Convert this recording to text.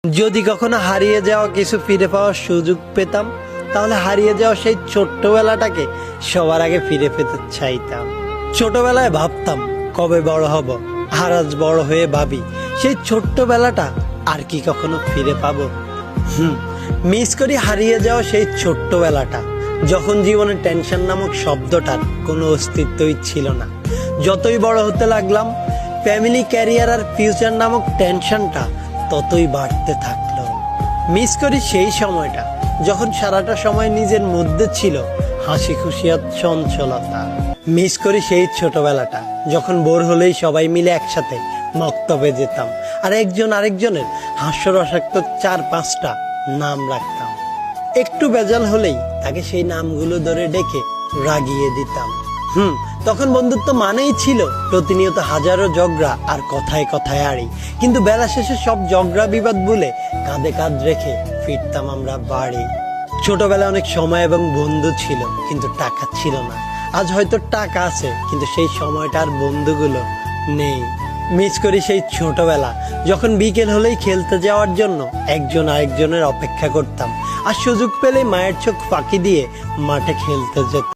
যদি কখনো হারিয়ে যাওয়া কিছু ফিরে পাওয়ার সুযোগ পেতাম, তাহলে হারিয়ে যাওয়া সেই ছোট্টবেলাটাকে সবার আগে ফিরে পেতে চাইতাম। ছোটবেলায় ভাবতাম কবে বড় হব, আর আজ বড় হয়ে ভাবি সেই ছোট্টবেলাটা আর কি কখনো ফিরে পাবো। মিস করি হারিয়ে যাওয়া সেই ছোট্টবেলাটা, যখন জীবনে টেনশন নামক শব্দটার কোনো অস্তিত্বই ছিল না। যতই বড় হতে লাগলাম, ফ্যামিলি, ক্যারিয়ার আর ফিউচার নামক টেনশনটা ততই বাড়তে থাকলো। মিস করি সেই সময়টা যখন সারাটা সময় নিজের মধ্যে ছিল হাসি খুশি আর চঞ্চলতা। মিস করি সেই ছোটবেলাটা যখন বোর হলেই সবাই মিলে একসাথে মক্তবে যেতাম, আর একজন আরেকজনের হাস্যরসাক্ত 4-5টা নাম রাখতাম। একটু বেজাল হলেই তাকে সেই নামগুলো ধরে ডেকে রাগিয়ে দিতাম। তখন বন্ধুত্ব মানেই ছিল প্রতিনিয়ত হাজারো ঝগড়া আর কথায় কথায় আড়ি। কিন্তু বেলা শেষে সব ঝগড়া বিবাদ ভুলে কাঁধে কাঁধ রেখে ফিরতাম আমরা বাড়ি। ছোটবেলায় অনেক সময় এবং বন্ধু ছিল, কিন্তু টাকা ছিল না। আজ হয়তো টাকা আছে, কিন্তু সেই সময়টা আর বন্ধুগুলো নেই। মিস করি সেই ছোটবেলা যখন বিকেল হলেই খেলতে যাওয়ার জন্য একজন আরেকজনের অপেক্ষা করতাম, আর সুযোগ পেলেই মায়ের চোখ ফাঁকি দিয়ে মাঠে খেলতে যেতাম।